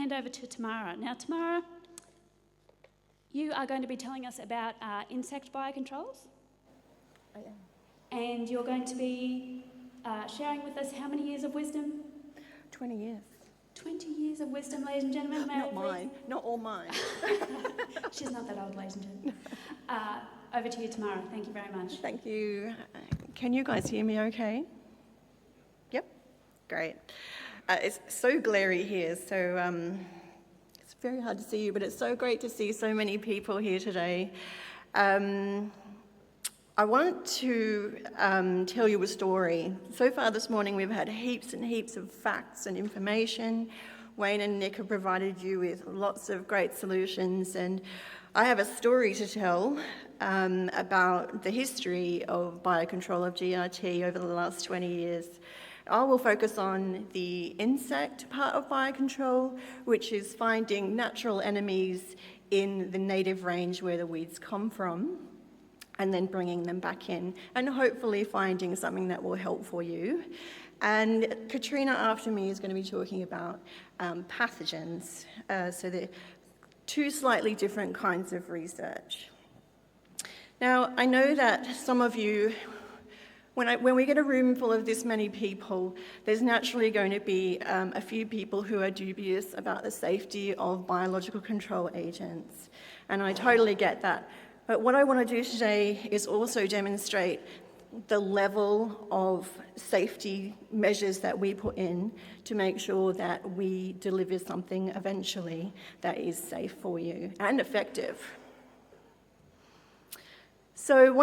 hand over to Tamara. Now, Tamara, you are going to be telling us about insect biocontrols. I am. And you're going to be sharing with us how many years of wisdom? 20 years. 20 years of wisdom, ladies and gentlemen. Not mine. Not all mine. She's not that old, ladies and gentlemen. Over to you, Tamara. Thank you very much. Thank you. Can you guys hear me okay? Yep. Great. It's so glary here, so it's very hard to see you, but it's so great to see so many people here today. I want to tell you a story. So far this morning we've had heaps and heaps of facts and information. Wayne and Nick have provided you with lots of great solutions, and I have a story to tell about the history of biocontrol of GRT over the last 20 years. I will focus on the insect part of biocontrol, which is finding natural enemies in the native range where the weeds come from, and then bringing them back in, and hopefully finding something that will help for you. And Katrina after me is going to be talking about pathogens. So they're two slightly different kinds of research. Now, I know that some of you, when we get a room full of this many people, there's naturally going to be a few people who are dubious about the safety of biological control agents. And I totally get that. But what I want to do today is also demonstrate the level of safety measures that we put in to make sure that we deliver something eventually that is safe for you and effective. So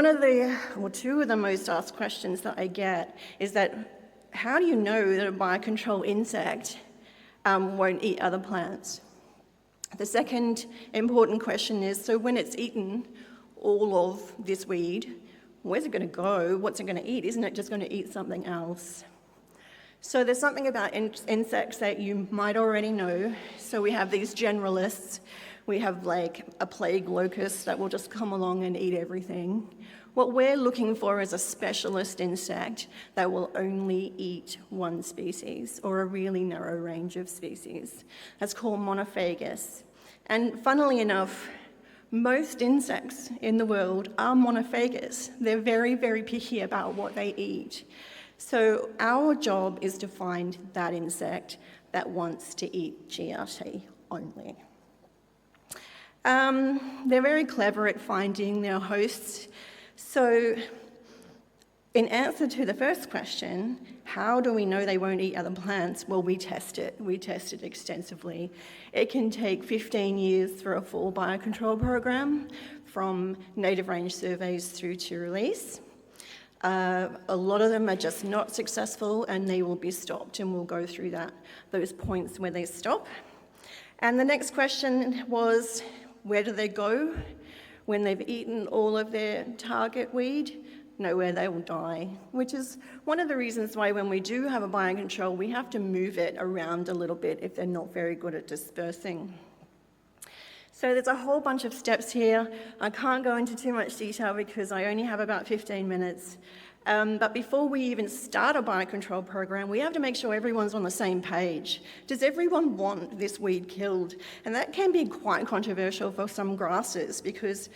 two of the most asked questions that I get is that, how do you know that a biocontrol insect won't eat other plants? The second important question is, so when it's eaten all of this weed, where's it going to go? What's it going to eat? Isn't it just going to eat something else? So there's something about insects that you might already know. So we have these generalists. We have like a plague locust that will just come along and eat everything. What we're looking for is a specialist insect that will only eat one species or a really narrow range of species. That's called monophagous. And funnily enough, most insects in the world are monophagous. They're very, very picky about what they eat. So our job is to find that insect that wants to eat GRT only. They're very clever at finding their hosts. So in answer to the first question, how do we know they won't eat other plants? Well, we test it. We test it extensively. It can take 15 years for a full biocontrol program, from native range surveys through to release. A lot of them are just not successful and they will be stopped, and we'll go through those points where they stop. And the next question was, where do they go when they've eaten all of their target weed? Nowhere, they will die, which is one of the reasons why when we do have a biocontrol, we have to move it around a little bit if they're not very good at dispersing. So there's a whole bunch of steps here. I can't go into too much detail because I only have about 15 minutes. But before we even start a biocontrol program, we have to make sure everyone's on the same page. Does everyone want this weed killed? And that can be quite controversial for some grasses, because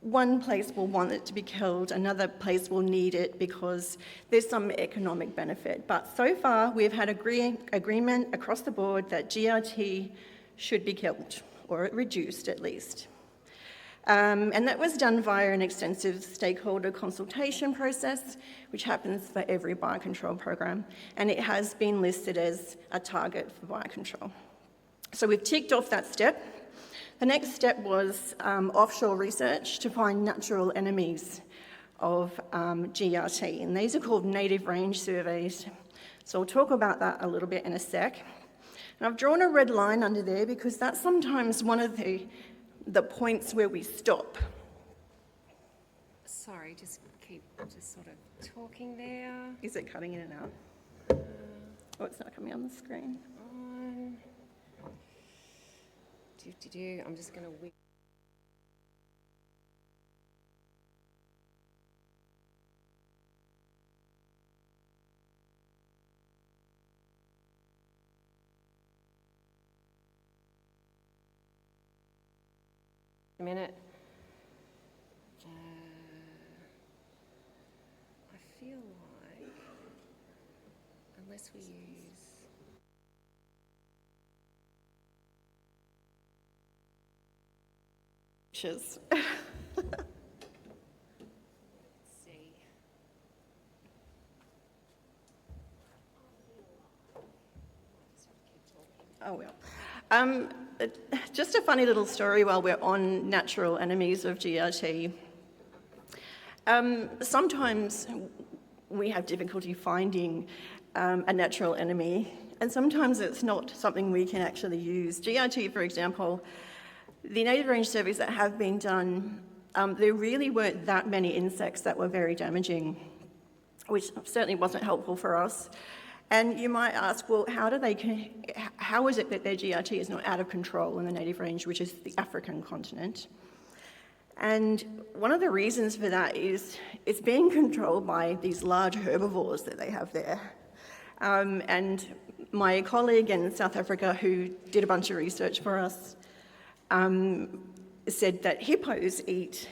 one place will want it to be killed, another place will need it because there's some economic benefit. But so far, we've had agreement across the board that GRT should be killed, or reduced at least. And that was done via an extensive stakeholder consultation process, which happens for every biocontrol program, and it has been listed as a target for biocontrol. So we've ticked off that step. The next step was offshore research to find natural enemies of GRT, and these are called native range surveys. So I'll talk about that a little bit in a sec. And I've drawn a red line under there because that's sometimes one of the points where we stop. Sorry, just sort of talking there. Is it cutting in and out? Oh, it's not coming on the screen. I'm just going to... a minute. I feel like, unless we use... Let's see. Oh, well. Just a funny little story while we're on natural enemies of GRT. Sometimes we have difficulty finding a natural enemy, and sometimes it's not something we can actually use. GRT, for example, the native range surveys that have been done, there really weren't that many insects that were very damaging, which certainly wasn't helpful for us. And you might ask, well, how is it that their GRT is not out of control in the native range, which is the African continent? And one of the reasons for that is it's being controlled by these large herbivores that they have there. And my colleague in South Africa, who did a bunch of research for us, said that hippos eat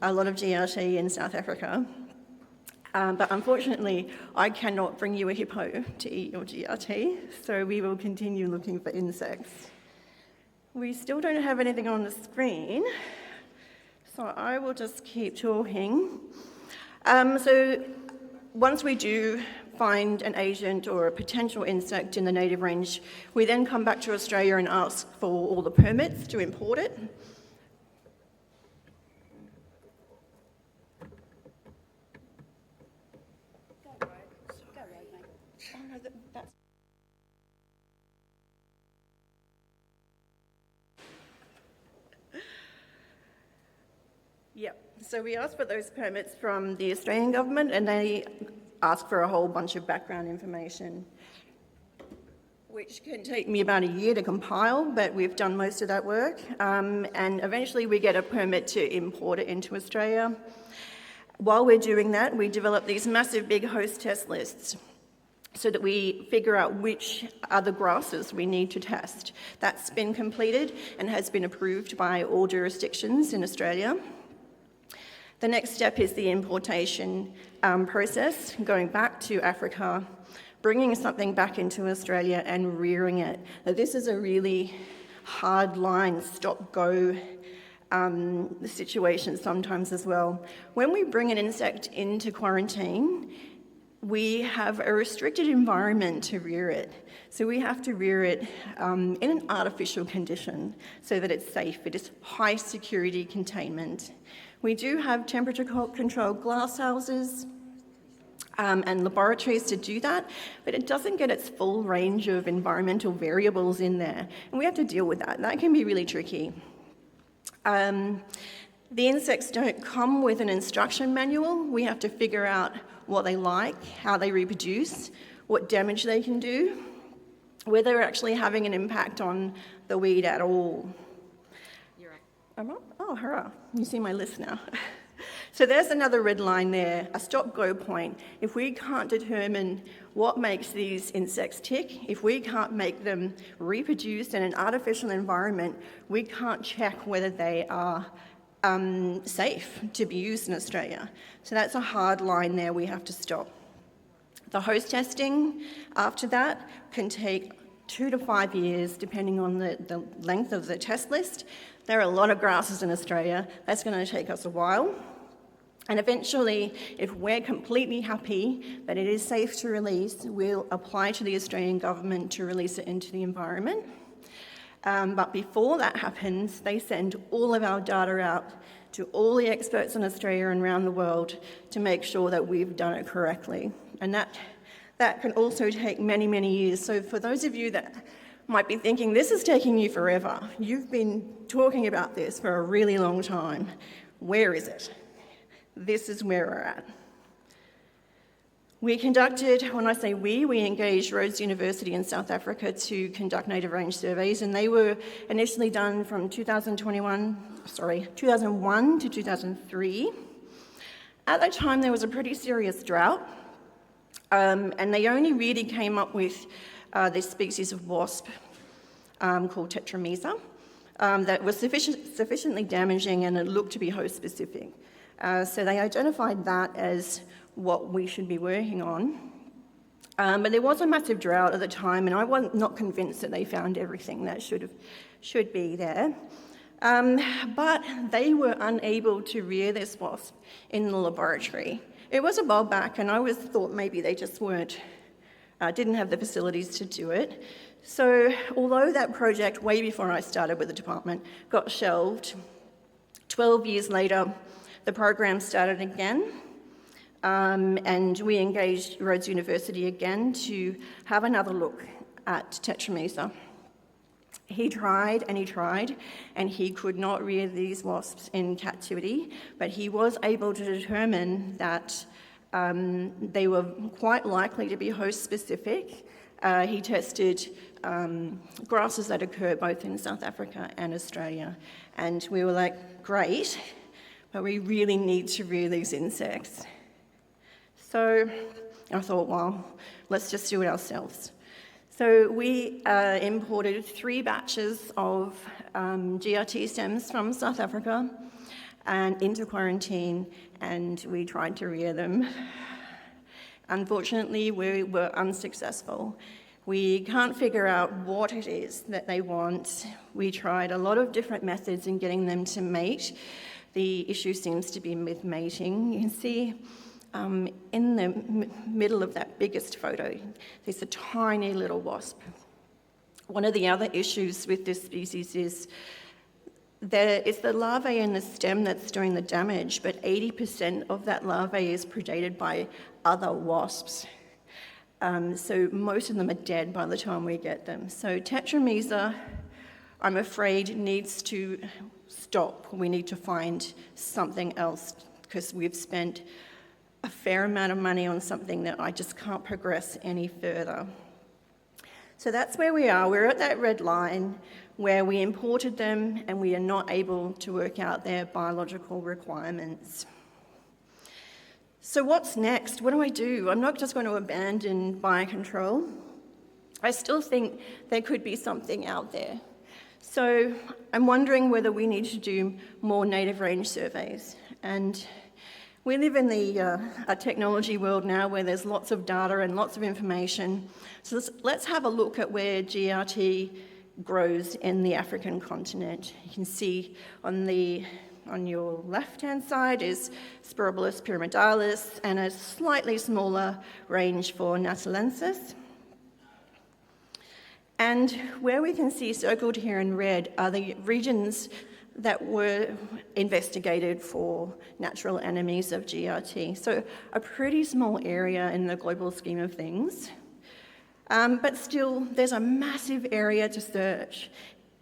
a lot of GRT in South Africa. But unfortunately, I cannot bring you a hippo to eat your GRT, so we will continue looking for insects. We still don't have anything on the screen, so I will just keep talking. So once we do find an agent or a potential insect in the native range, we then come back to Australia and ask for all the permits to import it. Yep, so we asked for those permits from the Australian government, and they ask for a whole bunch of background information, which can take me about a year to compile, but we've done most of that work. And eventually we get a permit to import it into Australia. While we're doing that, we develop these massive big host test lists so that we figure out which other grasses we need to test. That's been completed and has been approved by all jurisdictions in Australia. The next step is the importation process, going back to Africa, bringing something back into Australia and rearing it. Now, this is a really hard line, stop-go situation sometimes as well. When we bring an insect into quarantine, we have a restricted environment to rear it. So we have to rear it in an artificial condition so that it's safe. It is high security containment. We do have temperature-controlled glass houses and laboratories to do that, but it doesn't get its full range of environmental variables in there, and we have to deal with that. That can be really tricky. The insects don't come with an instruction manual. We have to figure out what they like, how they reproduce, what damage they can do, whether they're actually having an impact on the weed at all. You're right. I'm up? Oh, hurrah. You see my list now. So there's another red line there, a stop-go point. If we can't determine what makes these insects tick, if we can't make them reproduce in an artificial environment, we can't check whether they are safe to be used in Australia. So that's a hard line there we have to stop. The host testing after that can take 2 to 5 years, depending on the length of the test list. There are a lot of grasses in Australia. That's going to take us a while. And eventually, if we're completely happy that it is safe to release, we'll apply to the Australian government to release it into the environment. But before that happens, they send all of our data out to all the experts in Australia and around the world to make sure that we've done it correctly. And that can also take many, many years. So for those of you that might be thinking, this is taking you forever, you've been talking about this for a really long time. Where is it? This is where we're at. We conducted, when I say we engaged Rhodes University in South Africa to conduct native range surveys, and they were initially done from 2001 to 2003. At that time, there was a pretty serious drought, and they only really came up with this species of wasp called Tetramesa. that was sufficiently damaging and it looked to be host-specific. So they identified that as what we should be working on. But there was a massive drought at the time, and I was not convinced that they found everything that should be there. But they were unable to rear this wasp in the laboratory. It was a while back, and I always thought maybe they just didn't have the facilities to do it. So although that project, way before I started with the department, got shelved, 12 years later, the program started again, and we engaged Rhodes University again to have another look at Tetremesa. He tried, and he could not rear these wasps in captivity, but he was able to determine that they were quite likely to be host-specific. He tested grasses that occur both in South Africa and Australia, and we were like, great, but we really need to rear these insects. So I thought, well, let's just do it ourselves. So we imported 3 batches of GRT stems from South Africa and into quarantine, and we tried to rear them. Unfortunately, we were unsuccessful. We can't figure out what it is that they want. We tried a lot of different methods in getting them to mate. The issue seems to be with mating. You can see in the middle of that biggest photo, there's a tiny little wasp. One of the other issues with this species is that it's the larvae in the stem that's doing the damage, but 80% of that larvae is predated by other wasps. So most of them are dead by the time we get them. So Tetremesa, I'm afraid, needs to stop. We need to find something else because we've spent a fair amount of money on something that I just can't progress any further. So that's where we are. We're at that red line where we imported them and we are not able to work out their biological requirements. So what's next? What do I do? I'm not just going to abandon biocontrol. I still think there could be something out there. So I'm wondering whether we need to do more native range surveys. And we live in a technology world now where there's lots of data and lots of information. So let's have a look at where GRT grows in the African continent. You can see on your left-hand side is Spirobolus pyramidalis and a slightly smaller range for natalensis. And where we can see circled here in red are the regions that were investigated for natural enemies of GRT. So a pretty small area in the global scheme of things. But still, there's a massive area to search.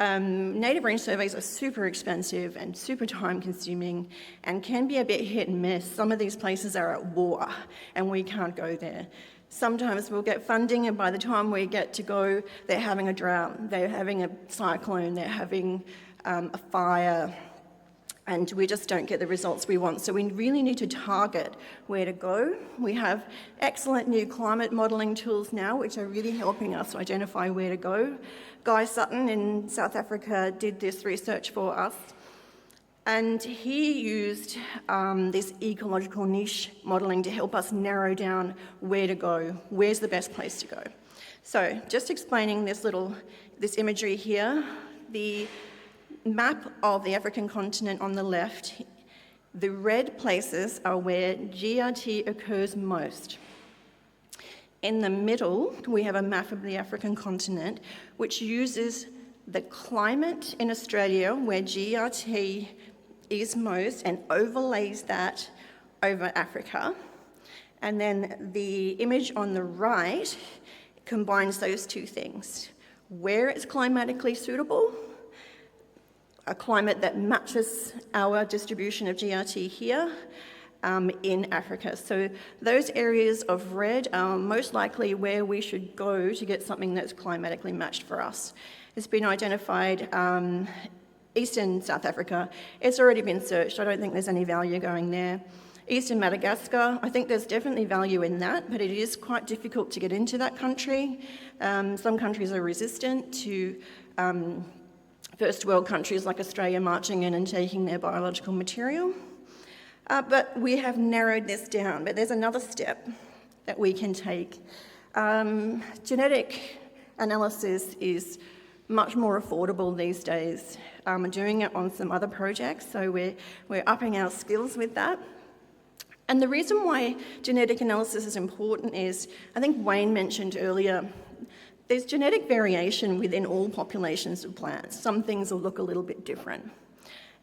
Native range surveys are super expensive and super time-consuming and can be a bit hit and miss. Some of these places are at war and we can't go there. Sometimes we'll get funding and by the time we get to go, they're having a drought, they're having a cyclone, they're having a fire, and we just don't get the results we want. So we really need to target where to go. We have excellent new climate modelling tools now, which are really helping us identify where to go. Guy Dutton in South Africa did this research for us, and he used this ecological niche modelling to help us narrow down where to go, where's the best place to go. So just explaining this imagery here, the map of the African continent on the left, the red places are where GRT occurs most. In the middle, we have a map of the African continent, which uses the climate in Australia, where GRT is most, and overlays that over Africa. And then the image on the right combines those two things. Where it's climatically suitable, a climate that matches our distribution of GRT here in Africa. So those areas of red are most likely where we should go to get something that's climatically matched for us. It's been identified eastern South Africa. It's already been searched. I don't think there's any value going there. Eastern Madagascar, I think there's definitely value in that, but it is quite difficult to get into that country. Some countries are resistant to first world countries like Australia marching in and taking their biological material. But we have narrowed this down, but there's another step that we can take. Genetic analysis is much more affordable these days. We're doing it on some other projects, so we're upping our skills with that. And the reason why genetic analysis is important is, I think Wayne mentioned earlier, there's genetic variation within all populations of plants. Some things will look a little bit different.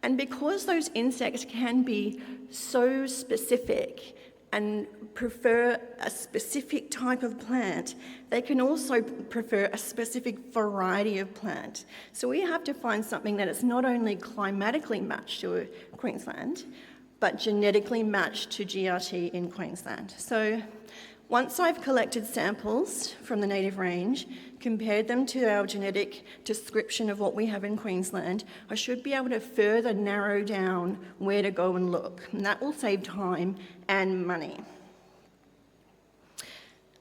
And because those insects can be so specific and prefer a specific type of plant, they can also prefer a specific variety of plant. So we have to find something that is not only climatically matched to Queensland, but genetically matched to GRT in Queensland. So once I've collected samples from the native range, compared them to our genetic description of what we have in Queensland, I should be able to further narrow down where to go and look, and that will save time and money.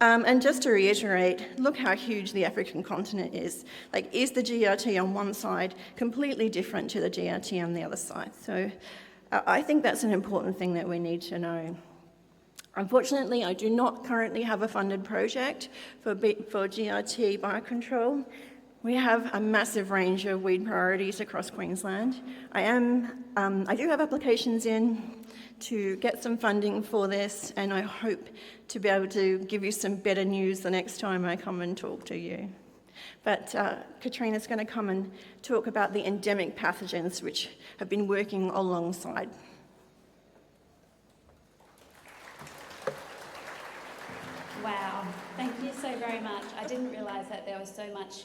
And just to reiterate, look how huge the African continent is. Like, is the GRT on one side completely different to the GRT on the other side? So I think that's an important thing that we need to know. Unfortunately, I do not currently have a funded project for GRT biocontrol. We have a massive range of weed priorities across Queensland. I do have applications in to get some funding for this, and I hope to be able to give you some better news the next time I come and talk to you. But Katrina's going to come and talk about the endemic pathogens which have been working alongside. Wow, thank you so very much. I didn't realise that there was so much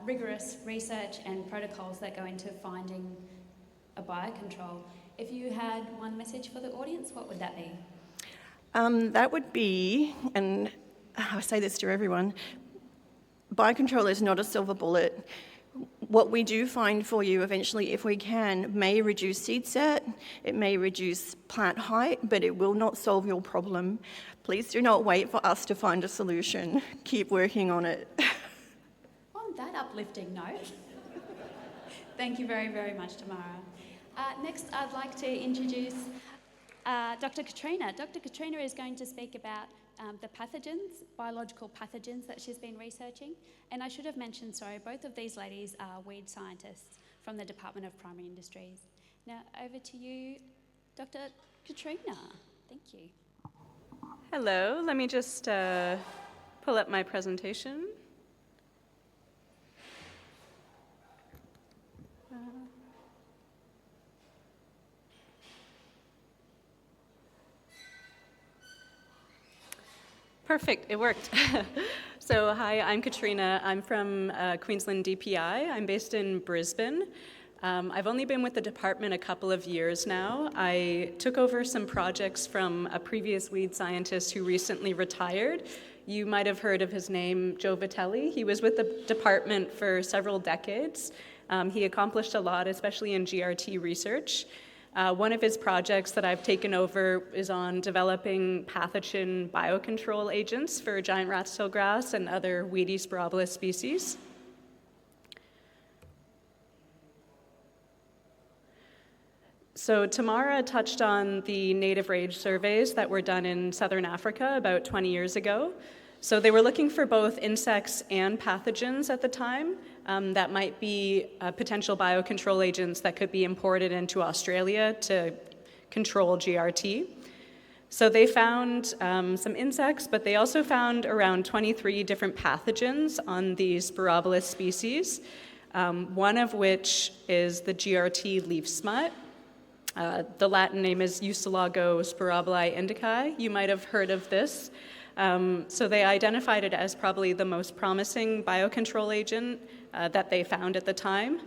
rigorous research and protocols that go into finding a biocontrol. If you had one message for the audience, what would that be? That would be, and I say this to everyone, biocontrol is not a silver bullet. What we do find for you eventually, if we can, may reduce seed set, it may reduce plant height, but it will not solve your problem. Please do not wait for us to find a solution. Keep working on it. On that uplifting note, thank you very, very much, Tamara. Next, I'd like to introduce Dr. Katrina. Dr. Katrina is going to speak about the pathogens, biological pathogens that she's been researching. And I should have mentioned, sorry, both of these ladies are weed scientists from the Department of Primary Industries. Now, over to you, Dr. Katrina. Thank you. Hello, let me just pull up my presentation. Perfect, it worked. So hi, I'm Katrina. I'm from Queensland DPI. I'm based in Brisbane. I've only been with the department a couple of years now. I took over some projects from a previous weed scientist who recently retired. You might have heard of his name, Joe Vitelli. He was with the department for several decades. He accomplished a lot, especially in GRT research. One of his projects that I've taken over is on developing pathogen biocontrol agents for giant rat's-tail grass and other weedy Sporobolus species. So Tamara touched on the native range surveys that were done in Southern Africa about 20 years ago. So they were looking for both insects and pathogens at the time that might be potential biocontrol agents that could be imported into Australia to control GRT. So they found some insects, but they also found around 23 different pathogens on these Sporobolus species, one of which is the GRT leaf smut. The Latin name is Eucelago sporobili indica. You might have heard of this. So they identified it as probably the most promising biocontrol agent that they found at the time.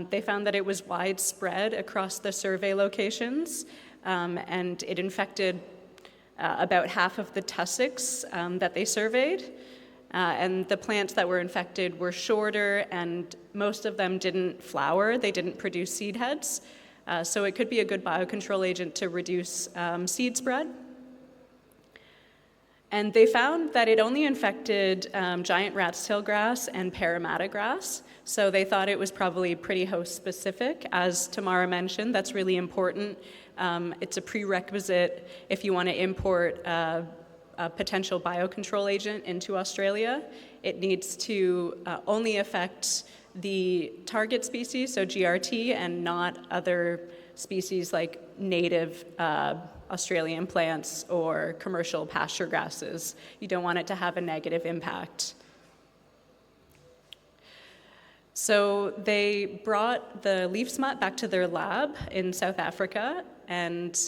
They found that it was widespread across the survey locations, and it infected about half of the tussocks that they surveyed. And the plants that were infected were shorter, and most of them didn't flower. They didn't produce seed heads. So it could be a good biocontrol agent to reduce seed spread. And they found that it only infected giant rat's tail grass and Parramatta grass. So they thought it was probably pretty host specific. As Tamara mentioned, that's really important. It's a prerequisite if you want to import a potential biocontrol agent into Australia. It needs to only affect the target species, so GRT, and not other species like native Australian plants or commercial pasture grasses. You don't want it to have a negative impact. So they brought the leaf smut back to their lab in South Africa, and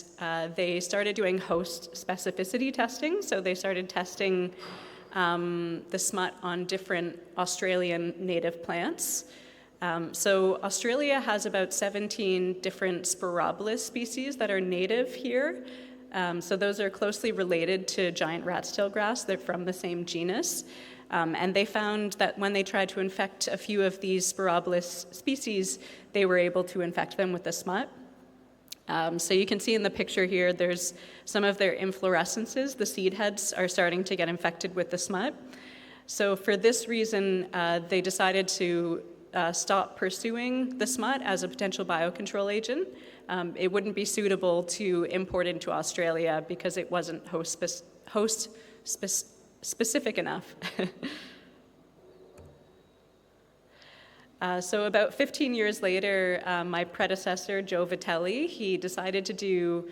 they started doing host specificity testing. So they started testing the smut on different Australian native plants. So Australia has about 17 different Spirobolus species that are native here. So those are closely related to giant rat's tail grass. They're from the same genus. And they found that when they tried to infect a few of these Spirobolus species, they were able to infect them with the smut. So you can see in the picture here, there's some of their inflorescences. The seed heads are starting to get infected with the smut. So for this reason, they decided to stop pursuing the smut as a potential biocontrol agent. It wouldn't be suitable to import into Australia because it wasn't host specific enough. So about 15 years later, my predecessor, Joe Vitelli, he decided to do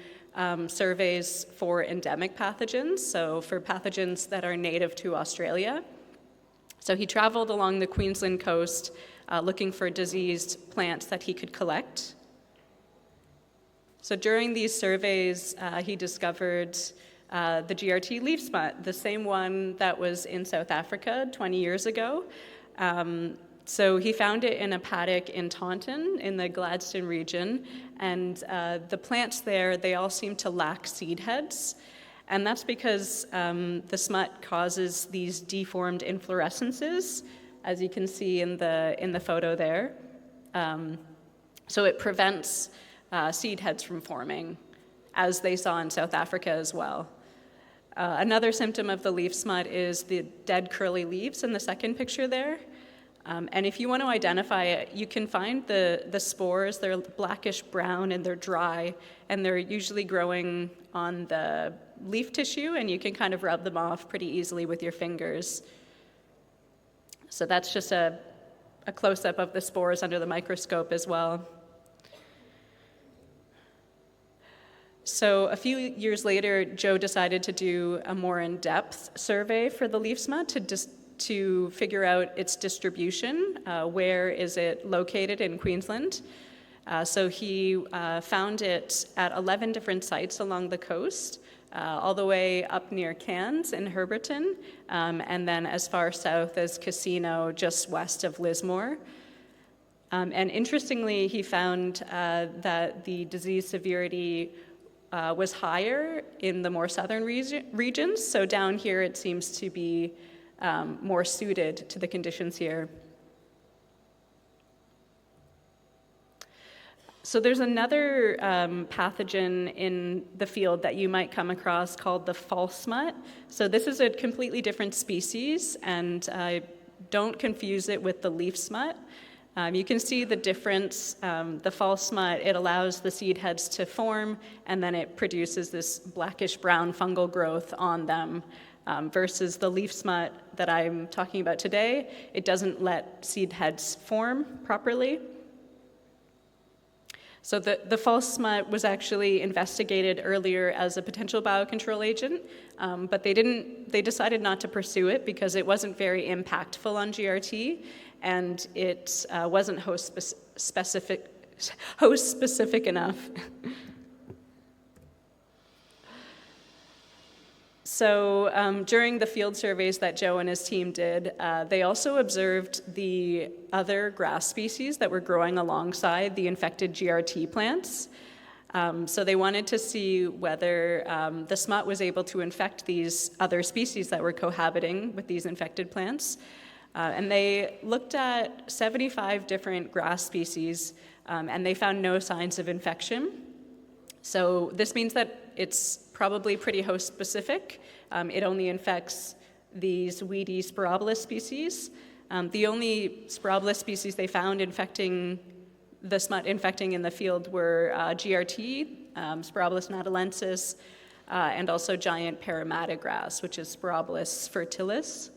surveys for endemic pathogens, so for pathogens that are native to Australia. So he traveled along the Queensland coast looking for diseased plants that he could collect. So during these surveys, he discovered the GRT leaf smut, the same one that was in South Africa 20 years ago. So he found it in a paddock in Taunton in the Gladstone region, and the plants there, they all seem to lack seed heads. And that's because the smut causes these deformed inflorescences, as you can see in the photo there. So it prevents seed heads from forming, as they saw in South Africa as well. Another symptom of the leaf smut is the dead curly leaves in the second picture there. And if you want to identify it, you can find the spores. They're blackish brown and they're dry, and they're usually growing on the leaf tissue, and you can kind of rub them off pretty easily with your fingers. So that's just a close-up of the spores under the microscope as well. So a few years later, Joe decided to do a more in-depth survey for the leaf smut to figure out its distribution. Where is it located in Queensland? So he found it at 11 different sites along the coast, all the way up near Cairns in Herberton, and then as far south as Casino, just west of Lismore. And interestingly, he found that the disease severity was higher in the more southern regions. So down here, it seems to be more suited to the conditions here. So there's another pathogen in the field that you might come across called the false smut. So this is a completely different species, and don't confuse it with the leaf smut. You can see the difference. The false smut, it allows the seed heads to form, and then it produces this blackish brown fungal growth on them. Versus the leaf smut that I'm talking about today, it doesn't let seed heads form properly. So the false smut was actually investigated earlier as a potential biocontrol agent, but they decided not to pursue it because it wasn't very impactful on GRT, and it wasn't host specific enough. So during the field surveys that Joe and his team did, they also observed the other grass species that were growing alongside the infected GRT plants. So they wanted to see whether the smut was able to infect these other species that were cohabiting with these infected plants. And they looked at 75 different grass species, and they found no signs of infection. So this means that it's probably pretty host-specific. It only infects these weedy Spirobolus species. The only Spirobolus species they found infecting the smut infecting in the field were GRT, Spirobolus natalensis, and also giant Parramatta grass, which is Spirobolus fertilis.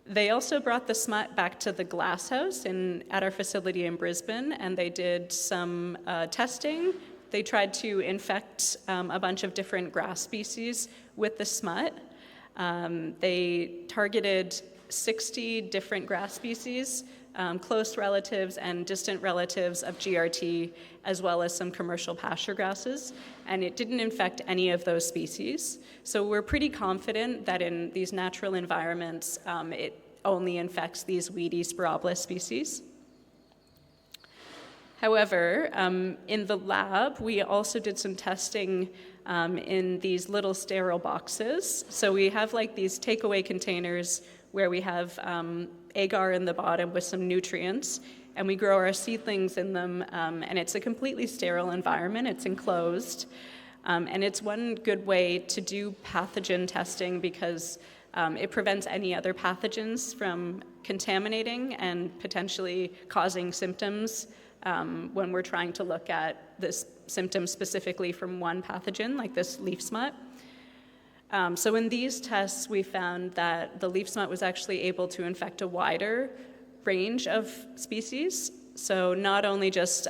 They also brought the smut back to the glasshouse at our facility in Brisbane, and they did some testing. They tried to infect a bunch of different grass species with the smut. They targeted 60 different grass species, close relatives and distant relatives of GRT, as well as some commercial pasture grasses, and it didn't infect any of those species. So we're pretty confident that in these natural environments, it only infects these weedy Spirobolus species. However, in the lab, we also did some testing in these little sterile boxes. So we have like these takeaway containers where we have agar in the bottom with some nutrients, and we grow our seedlings in them, and it's a completely sterile environment. It's enclosed, and it's one good way to do pathogen testing because it prevents any other pathogens from contaminating and potentially causing symptoms when we're trying to look at this symptom specifically from one pathogen, like this leaf smut. So in these tests, we found that the leaf smut was actually able to infect a wider range of species. So not only just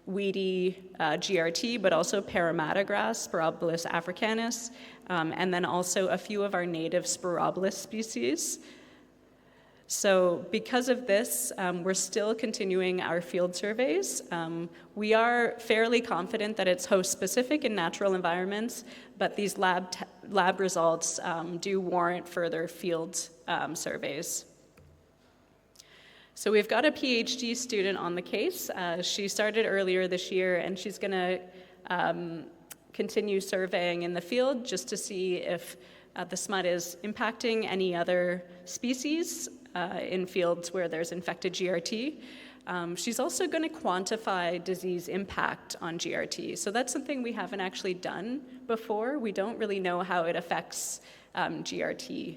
weedy GRT, but also Parramatta grass, Spirobolus africanus, and then also a few of our native Spirobolus species. So because of this, we're still continuing our field surveys. We are fairly confident that it's host-specific in natural environments, but these lab results do warrant further field surveys. So we've got a PhD student on the case. She started earlier this year, and she's going to continue surveying in the field just to see if the smut is impacting any other species in fields where there's infected GRT. She's also going to quantify disease impact on GRT. So that's something we haven't actually done before. We don't really know how it affects GRT.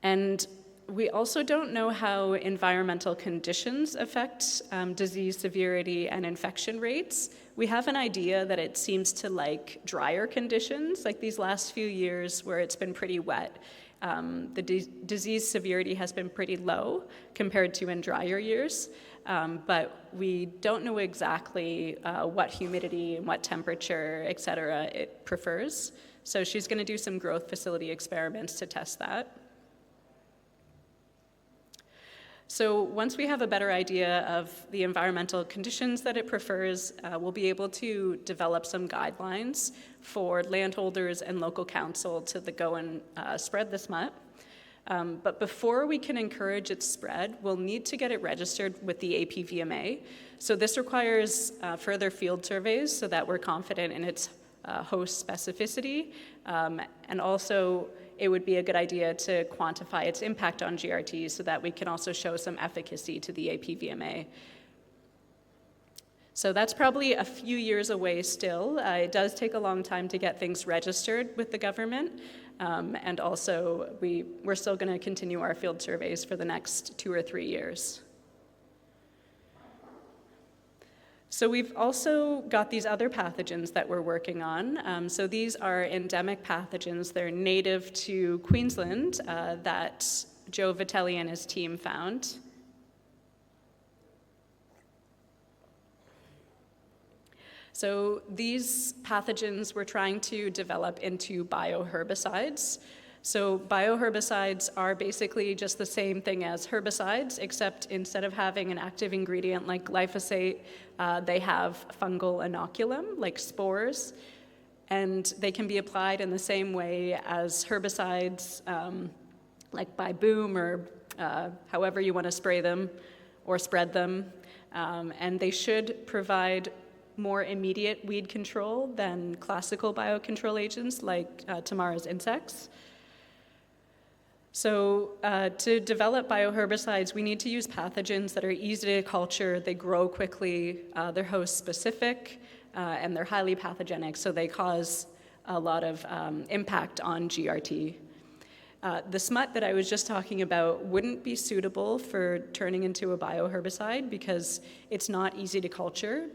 And we also don't know how environmental conditions affect disease severity and infection rates. We have an idea that it seems to like drier conditions, like these last few years where it's been pretty wet. The disease severity has been pretty low compared to in drier years, but we don't know exactly what humidity and what temperature, et cetera, it prefers. So she's going to do some growth facility experiments to test that. So once we have a better idea of the environmental conditions that it prefers, we'll be able to develop some guidelines for landholders and local council to go and spread the smut. But before we can encourage its spread, we'll need to get it registered with the APVMA. So this requires further field surveys so that we're confident in its host specificity, and also it would be a good idea to quantify its impact on GRT so that we can also show some efficacy to the APVMA. So that's probably a few years away still. It does take a long time to get things registered with the government, and also we're still going to continue our field surveys for the next 2 or 3 years. So we've also got these other pathogens that we're working on. So these are endemic pathogens. They're native to Queensland that Joe Vitelli and his team found. So these pathogens we're trying to develop into bioherbicides. So bioherbicides are basically just the same thing as herbicides, except instead of having an active ingredient like glyphosate, they have fungal inoculum, like spores, and they can be applied in the same way as herbicides, like by boom or however you want to spray them or spread them, and they should provide more immediate weed control than classical biocontrol agents like Tamara's insects. So to develop bioherbicides, we need to use pathogens that are easy to culture, they grow quickly, they're host-specific, and they're highly pathogenic, so they cause a lot of impact on GRT. The smut that I was just talking about wouldn't be suitable for turning into a bioherbicide because it's not easy to culture.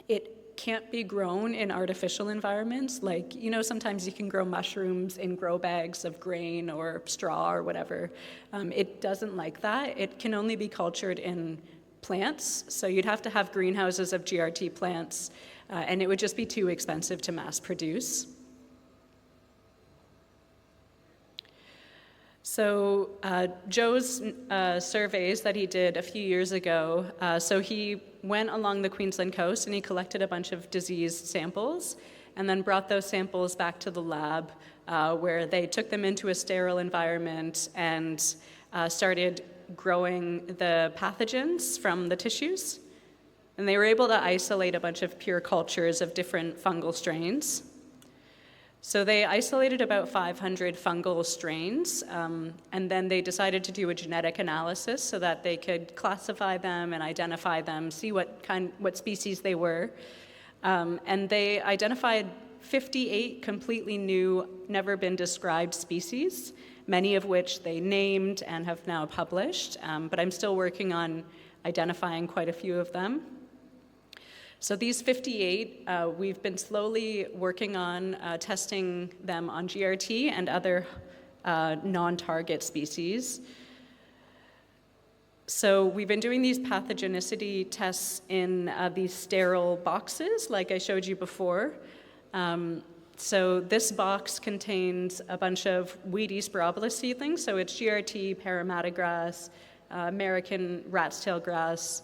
It can't be grown in artificial environments. Like, you know, sometimes you can grow mushrooms in grow bags of grain or straw or whatever. It doesn't like that. It can only be cultured in plants, so you'd have to have greenhouses of GRT plants, and it would just be too expensive to mass produce. So Joe's surveys that he did a few years ago, so he went along the Queensland coast and he collected a bunch of diseased samples and then brought those samples back to the lab where they took them into a sterile environment and started growing the pathogens from the tissues. And they were able to isolate a bunch of pure cultures of different fungal strains. So they isolated about 500 fungal strains, and then they decided to do a genetic analysis so that they could classify them and identify them, see what species they were. And they identified 58 completely new, never been described species, many of which they named and have now published, but I'm still working on identifying quite a few of them. So these 58, we've been slowly working on testing them on GRT and other non-target species. So we've been doing these pathogenicity tests in these sterile boxes, like I showed you before. So this box contains a bunch of weedy Spirobolus seedlings, so it's GRT, Parramatta grass, American rat's tail grass,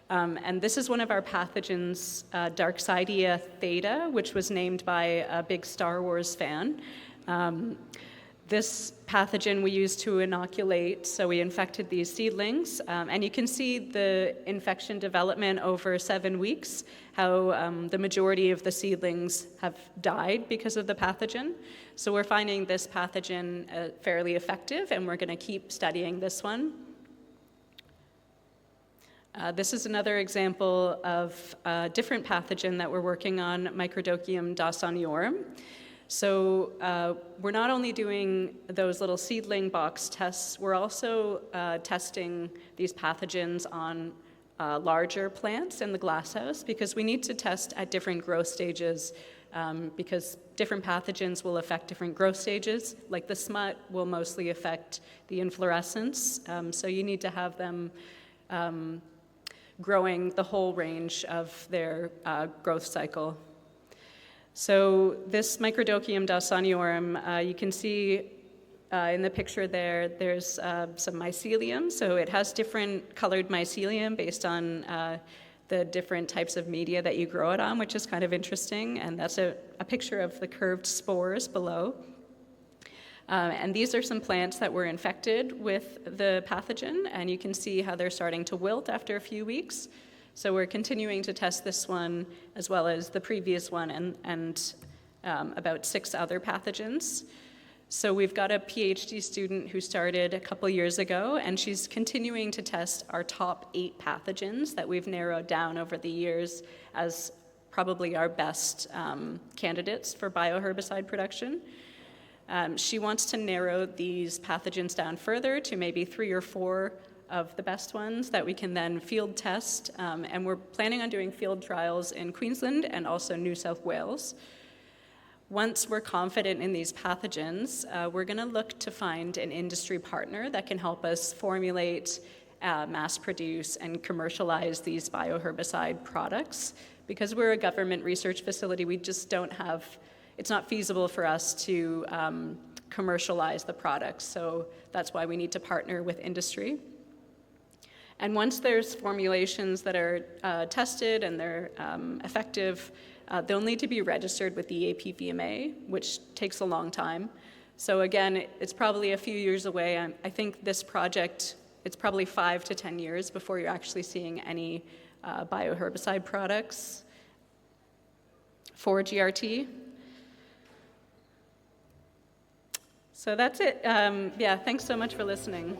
and this is one of our pathogens, Darksidea theta, which was named by a big Star Wars fan. This pathogen we used to inoculate, so we infected these seedlings, and you can see the infection development over 7 weeks, how the majority of the seedlings have died because of the pathogen. So we're finding this pathogen fairly effective, and we're going to keep studying this one. This is another example of a different pathogen that we're working on, Microdochium dawsoniorum. So we're not only doing those little seedling box tests, we're also testing these pathogens on larger plants in the glasshouse because we need to test at different growth stages because different pathogens will affect different growth stages. Like the smut will mostly affect the inflorescence, so you need to have them growing the whole range of their growth cycle. So this Microdochium dawsoniorum, you can see in the picture there, there's some mycelium. So it has different colored mycelium based on the different types of media that you grow it on, which is kind of interesting. And that's a picture of the curved spores below. And these are some plants that were infected with the pathogen, and you can see how they're starting to wilt after a few weeks. So we're continuing to test this one as well as the previous one and about 6 other pathogens. So we've got a PhD student who started a couple years ago, and she's continuing to test our top 8 pathogens that we've narrowed down over the years as probably our best candidates for bioherbicide production. She wants to narrow these pathogens down further to maybe 3 or 4 of the best ones that we can then field test, and we're planning on doing field trials in Queensland and also New South Wales. Once we're confident in these pathogens, we're going to look to find an industry partner that can help us formulate, mass produce, and commercialize these bioherbicide products. Because we're a government research facility, we just don't have it's not feasible for us to commercialize the products, so that's why we need to partner with industry. And once there's formulations that are tested and they're effective, they'll need to be registered with the APVMA, which takes a long time. So again, it's probably a few years away. I think this project, it's probably 5 to 10 years before you're actually seeing any bioherbicide products for GRT. So that's it. Yeah, thanks so much for listening.